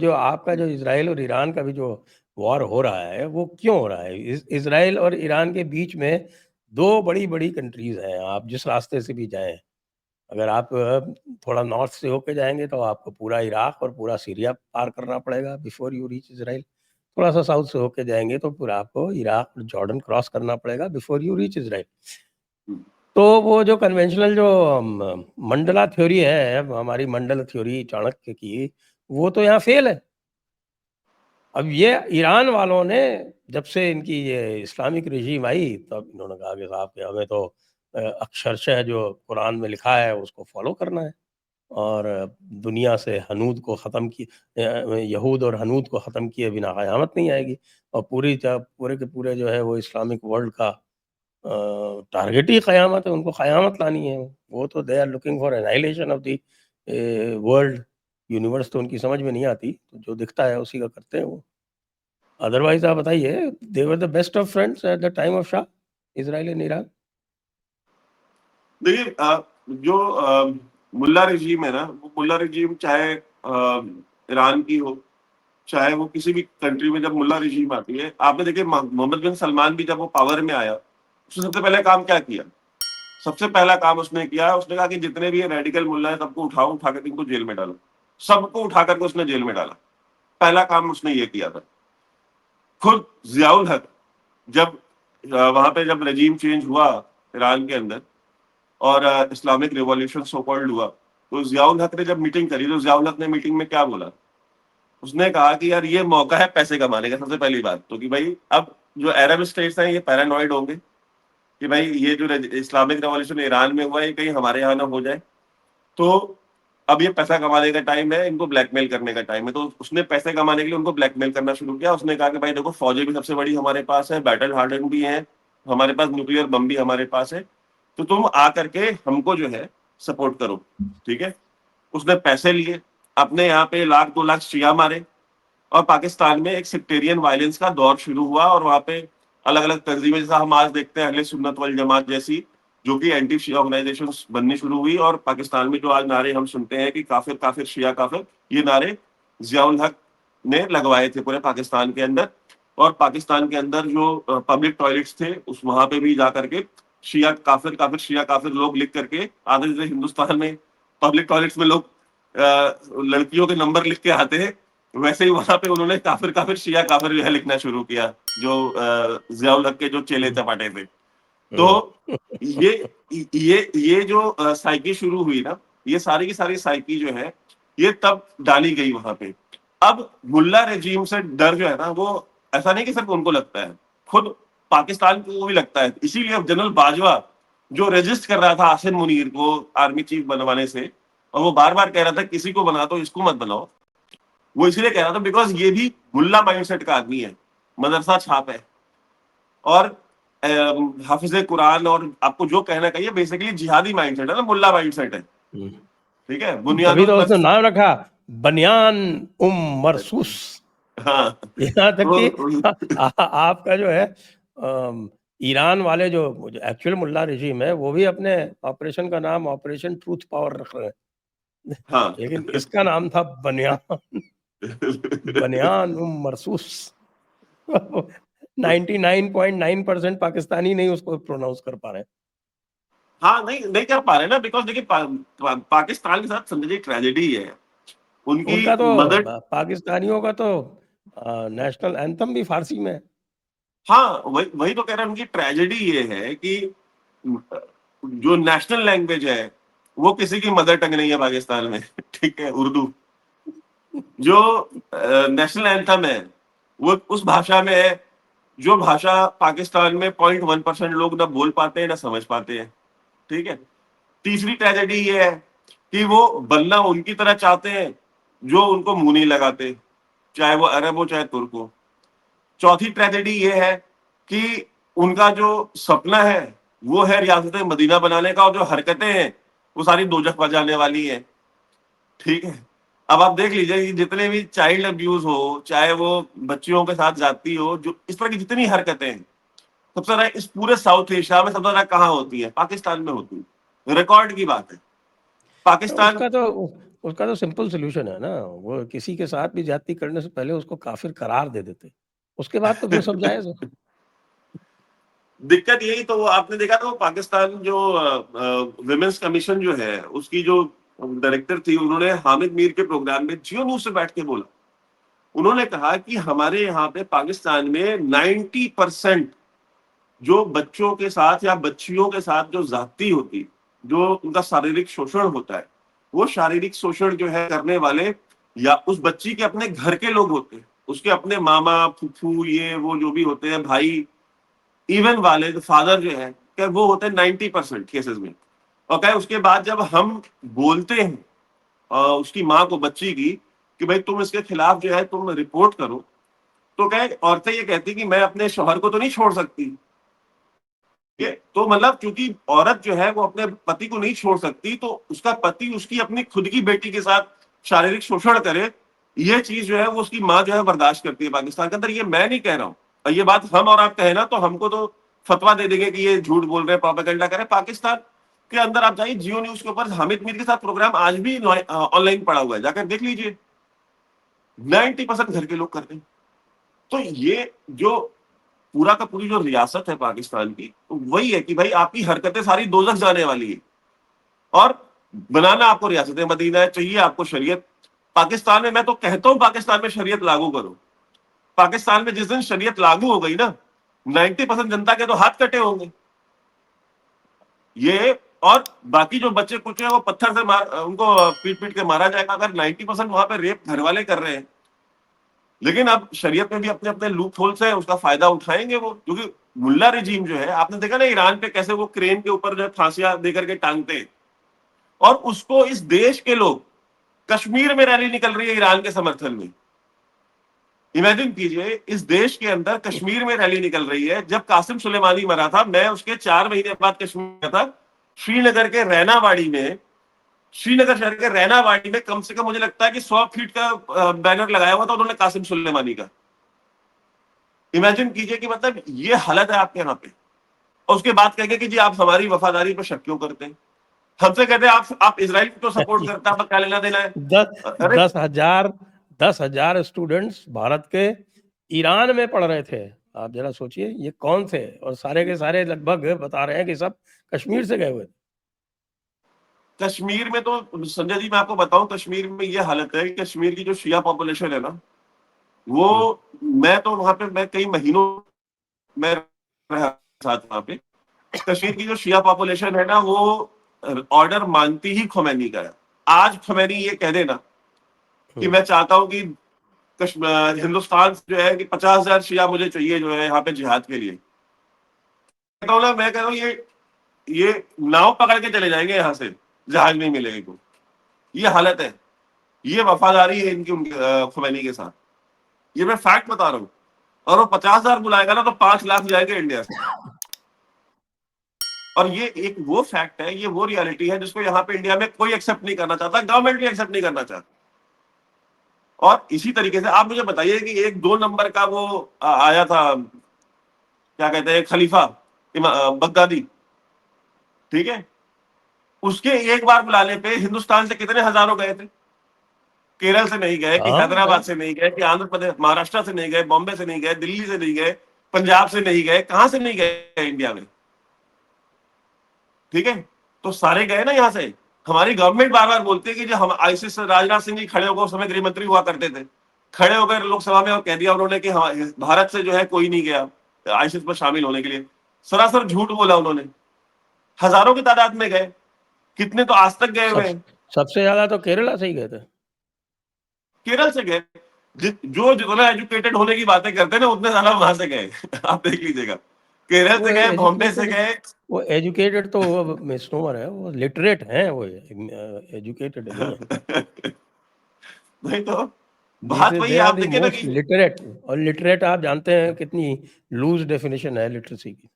जो आपका जो इज़राइल और ईरान का भी जो वॉर हो रहा है, वो क्यों हो रहा है? इज़राइल और ईरान के बीच में 2 बड़ी-बड़ी कंट्रीज़ हैं, आप जिस रास्ते से भी जाएँ। अगर आप थोड़ा नॉर्थ से होके जाएँगे तो आपको पूरा इराक और पूरा सीरिया पार करना पड़ेगा बिफोर यू रीच इज़राइल। थोड़ा-सा साउथ से होके जाएँगे तो फिर आपको इराक और जॉर्डन क्रॉस करना पड़ेगा बिफोर यू रीच इज़राइल। तो वो जो कन्वेंशनल जो मंडला थ्योरी है, हमारी मंडल थ्योरी चाणक्य की, वो तो यहाँ फ़ेल है। अब ये ईरान वालों ने जब से इनकी ये इस्लामिक रेजिम आई, तब इन्होंने कहा कि साहब कि हमें तो अक्षरशः जो कुरान में लिखा है उसको फ़ॉलो करना है और दुनिया से हनूद को ख़त्म यहूद और हनूद को ख़त्म किए बिना क़यामत नहीं आएगी और पूरे के पूरे जो है वो इस्लामिक वर्ल्ड का टारगेट ही क़यामत है, उनको क़यामत लानी है। वो तो they are looking for annihilation of the world. Universe तो उनकी समझ में नहीं आती, तो जो दिखता है उसी का करते हैं वो। अदरवाइज़ आप बताइए, they were the best of friends at the time of Shah, Israel and Iran. देखिए जो मुल्ला रजीम है ना, वो मुल्ला रजीम चाहे ईरान की हो, चाहे वो किसी भी कंट्री में, जब मुल्ला रजीम आती है, आपने देखिए मोहम्मद बिन सलमान भी जब वो पावर में आया, उसने सबसे पहले काम क्या किया? सबसे पहला काम उसने किया, उसने कहा कि जितने भी ये रेडिकल मुल्ला है सबको उठाओ, उठा कर इनको जेल में डालो। सबको उठा करके उसने जेल में डाला। पहला काम उसने ये किया था। खुद जियाउल हक जब वहां पे जब रजीम चेंज हुआ ईरान के अंदर और इस्लामिक रिवॉल्यूशन सो कॉल्ड हुआ, तो जियाउल हक ने जब मीटिंग करी, तो जियाउल हक ने मीटिंग में क्या बोला? उसने कहा कि यार ये मौका है पैसे कमाने का। सबसे पहली बात तो कि भाई अब जो अरब स्टेट्स हैं ये पैरानॉइड होंगे कि भाई ये जो इस्लामिक रेवोल्यूशन ईरान में हुआ है कहीं हमारे यहाँ ना हो जाए, तो अब ये पैसा कमाने का टाइम है, इनको ब्लैकमेल करने का टाइम है। तो उसने पैसे कमाने के लिए उनको ब्लैकमेल करना शुरू किया। उसने कहा कि भाई देखो, फौजें भी सबसे बड़ी हमारे पास है, बैटल हार्डन भी है हमारे पास, न्यूक्लियर बम भी हमारे पास है, तो तुम आ करके हमको जो है सपोर्ट करो। ठीक है, उसने पैसे लिए, अपने यहाँ पे 1 लाख 2 लाख शिया मारे और पाकिस्तान में एक सेक्टेरियन वायलेंस का दौर शुरू हुआ और वहां पे अलग अलग तंजीमें, जैसा हम आज देखते हैं अहले सुन्नत वल जमात जैसी, जो कि एंटी शिया ऑर्गेनाइजेशन बननी शुरू हुई। और पाकिस्तान में जो आज नारे हम सुनते हैं कि काफिर काफिर शिया काफिर, ये नारे जियाउल हक ने लगवाए थे पूरे पाकिस्तान के अंदर। और पाकिस्तान के अंदर जो पब्लिक टॉयलेट्स थे उस वहां पे भी जा करके शिया काफिर लोग लिख करके आधे, जैसे हिंदुस्तान में पब्लिक टॉयलेट्स में लोग लड़कियों के नंबर लिख के आते हैं, वैसे ही वहां पे उन्होंने काफिर काफिर शिया काफिर जो है लिखना शुरू किया, जो जियाउल हक के जो चेले चपाटे थे। तो ये ये जो साइकी शुरू हुई ना, ये सारी की सारी साइकी जो है ये तब डाली गई वहां पे। अब मुल्ला रेजीम से डर जो है ना, वो ऐसा नहीं कि सिर्फ उनको लगता है, खुद पाकिस्तान को भी लगता है। इसीलिए अब जनरल बाजवा जो रेजिस्ट कर रहा था आसिम मुनीर को आर्मी चीफ बनवाने से, और वो बार बार कह रहा था किसी को बना दो, इसको मत बनाओ, वो इसीलिए कह रहा था बिकॉज ये भी मुल्ला माइंडसेट का आदमी है, मदरसा छाप है और हाफिज कुरान, और आपको जो कहना चाहिए बेसिकली जिहादी माइंडसेट है ना, मुल्ला माइंडसेट है। ठीक है, तभी बुनियादुल तो उसने बस। नाम रखा बनियान मरसूस। हाँ यहाँ तक कि तो आपका जो है ईरान वाले जो एक्चुअल मुल्ला रजीम है, वो भी अपने ऑपरेशन का नाम ऑपरेशन ट्रूथ पावर रख रहे हैं। हाँ लेकिन इसका नाम था बनियान बनियान मरसूस। 99.9% पाकिस्तानी नहीं उसको प्रोनाउंस कर पा रहे हैं। हाँ, नहीं नहीं कर पा रहे ना, बिकॉज देखिए पाकिस्तान के साथ समझिए ट्रेजेडी है उनकी उनका तो मदर। पाकिस्तानियों का तो नेशनल एंथम भी फारसी में है। हाँ, वही वही तो कह रहा हूं, उनकी ट्रेजेडी ये है कि जो नेशनल लैंग्वेज है वो किसी की मदर टंग नहीं है पाकिस्तान में। ठीक है, उर्दू जो नेशनल एंथम है वो उस भाषा में है, जो भाषा पाकिस्तान में 0.1% लोग ना बोल पाते हैं ना समझ पाते हैं। ठीक है, तीसरी ट्रेजेडी ये है कि वो बनना उनकी तरह चाहते हैं जो उनको मुंह नहीं लगाते, चाहे वो अरब हो चाहे तुर्क हो। चौथी ट्रेजेडी ये है कि उनका जो सपना है वो है रियासत मदीना बनाने का, और जो हरकतें हैं वो सारी दोजख बजाने वाली है। ठीक है, अब आप देख लीजिए कि जितने भी चाइल्ड अब्यूज हो, चाहे वो बच्चियों के साथ जाती हो, जो इस तरह की जितनी हरकतें हैं, सबसे ज्यादा इस पूरे साउथ एशिया में सबसे ज्यादा कहाँ होती है? पाकिस्तान में होती है। रिकॉर्ड की बात है, पाकिस्तान। उसका तो उसका तो सिंपल सॉल्यूशन है ना, वो किसी के साथ भी ज्यादती करने से पहले उसको काफिर करार दे देते, उसके बाद तो फिर सब जायज़ है। दिक्कत यही तो वो आपने देखा था वो पाकिस्तान जो विमेंस कमीशन जो है उसकी जो डायरेक्टर थी, उन्होंने हामिद मीर के प्रोग्राम में जियो न्यूज से बैठ के बोला, उन्होंने कहा कि हमारे यहाँ पे पाकिस्तान में 90% जो बच्चों के साथ या बच्चियों के साथ जो जाती होती, जो उनका शारीरिक शोषण होता है, वो शारीरिक शोषण जो है करने वाले या उस बच्ची के अपने घर के लोग होते हैं, उसके अपने मामा फूफू ये वो जो भी होते हैं, भाई, इवन वाले फादर जो है, क्या वो होते हैं 90% केसेस में। और क्या उसके बाद जब हम बोलते हैं उसकी माँ को, बच्ची की, कि भाई तुम इसके खिलाफ जो है तुम रिपोर्ट करो, तो क्या औरतें ये कहती कि मैं अपने शौहर को तो नहीं छोड़ सकती। ये तो मतलब क्योंकि औरत जो है वो अपने पति को नहीं छोड़ सकती, तो उसका पति उसकी अपनी खुद की बेटी के साथ शारीरिक शोषण करे, ये चीज जो है वो उसकी माँ जो है बर्दाश्त करती है पाकिस्तान के अंदर। ये मैं नहीं कह रहा हूँ, और ये बात हम और आप कहे ना तो हमको तो फतवा दे देंगे कि ये झूठ बोल रहे हैं, प्रोपेगेंडा करे। पाकिस्तान के अंदर आप जाइए, जियो न्यूज के ऊपर हामिद मीर के साथ प्रोग्राम आज भी ऑनलाइन पड़ा हुआ है, जाकर देख लीजिए। 90% घर के लोग करते हैं। तो ये जो पूरा का पूरी जो रियासत है पाकिस्तान की, तो वही है कि भाई आपकी हरकतें सारी दोजख जाने वाली है, और बनाना आपको रियासत मदीना है, चाहिए आपको शरीयत। पाकिस्तान में, मैं तो कहता हूं पाकिस्तान में शरीयत लागू करो। पाकिस्तान में जिस दिन शरीयत लागू हो गई ना, 90% जनता के तो हाथ कटे होंगे ये, और बाकी जो बच्चे कुछ हैं वो पत्थर से उनको पीट पीट के मारा जाएगा। अगर 90% वहां पे रेप घर वाले कर रहे हैं, लेकिन अब शरीयत में भी अपने अपने लूप होल्स है, उसका फायदा उठाएंगे वो, क्योंकि मुल्ला रिजीम जो है, आपने देखा ना ईरान पे कैसे वो क्रेन के ऊपर जो है फांसियां देकर के टांगते हैं, और उसको इस देश के लोग, कश्मीर में रैली निकल रही है ईरान के समर्थन में। इमेजिन कीजिए, इस देश के अंदर कश्मीर में रैली निकल रही है। जब कासिम सुलेमानी मरा था, मैं उसके 4 महीने बाद कश्मीर गया था। श्रीनगर के रैनावाड़ी में, श्रीनगर शहर के रैनावाड़ी में कम से कम मुझे लगता है कि 100 फीट का बैनर लगाया हुआ था उन्होंने कासिम सुलेमानी का। इमेजिन कीजिए कि मतलब ये हालत है आपके यहाँ पे, और उसके बाद कहेंगे कि जी आप हमारी वफादारी पर शक क्यों करते हैं। हमसे कहते हैं आप इजराइल को सपोर्ट करते हैं, आपका क्या लेना देना है। दस अरे 10,000 10,000 स्टूडेंट्स भारत के ईरान में पढ़ रहे थे। आप जरा सोचिए ये कौन थे, और सारे के सारे लगभग बता रहे हैं कि सब कश्मीर से गए हुए थे। कश्मीर में तो संजय जी, मैं आपको बताऊं, कश्मीर में ये हालत है कि कश्मीर की जो शिया पॉपुलेशन है ना, वो, मैं तो वहां पे मैं कई महीनों में रहा साथ वहां पे। कश्मीर की जो शिया पॉपुलेशन है ना, वो ऑर्डर मानती ही खुमैनी का है। आज खुमैनी ये कह देना कि मैं चाहता हूं कि हिंदुस्तान जो है कि 50,000 शिया मुझे चाहिए जो है यहाँ पे जिहाद के लिए, कहता हूं ना, मैं कह रहा हूँ ये नाव पकड़ के चले जाएंगे यहाँ से, जहाज नहीं मिलेगा को। ये हालत है, ये वफादारी है इनकी खुमैनी के साथ, ये मैं फैक्ट बता रहा हूँ। और वो 50,000 बुलाएगा ना तो 5 लाख जाएंगे इंडिया से। और ये एक वो फैक्ट है, ये वो रियलिटी है जिसको यहाँ पे इंडिया में कोई एक्सेप्ट नहीं करना चाहता, गवर्नमेंट भी एक्सेप्ट नहीं करना चाहता। और इसी तरीके से आप मुझे बताइए कि एक 2 नंबर का वो आया था, क्या कहते हैं, खलीफा बगदादी, ठीक है, उसके एक बार बुलाने पे हिंदुस्तान से कितने हजारों गए थे। केरल से नहीं गए, कि हैदराबाद से नहीं गए, कि आंध्र प्रदेश, महाराष्ट्र से नहीं गए, बॉम्बे से नहीं गए, दिल्ली से नहीं गए, पंजाब से नहीं गए, कहां से नहीं गए इंडिया में, ठीक है। तो सारे गए ना यहाँ से। हमारी गवर्नमेंट बार बार बोलती है कि जो हम आईसीस राजनाथ सिंह जी खड़े होकर उस समय गृह मंत्री हुआ करते थे, खड़े होकर लोकसभा में और कह दिया उन्होंने कि भारत से जो है कोई नहीं गया आईसीस में शामिल होने के लिए। सरासर झूठ बोला उन्होंने। हजारों की तादाद में गए, कितने तो आज तक गए हुए हैं। सबसे ज्यादा तो केरला से ही गए थे। केरल से गए, जो जितना एजुकेटेड होने की बातें करते हैं ना, उतने ज्यादा वहां से गए। आप देख लीजिएगा, केरल से गए, बॉम्बे से गए। वो एजुकेटेड तो वो मिसनोमर है, वो लिटरेट हैं, वो एजुकेटेड नहीं है। नहीं तो बात वही दे है, आर आप द देखिए ना मोस्ट कि लिटरेट, और लिटरेट आप जानते हैं कितनी लूज डेफिनेशन है लिटरेसी की।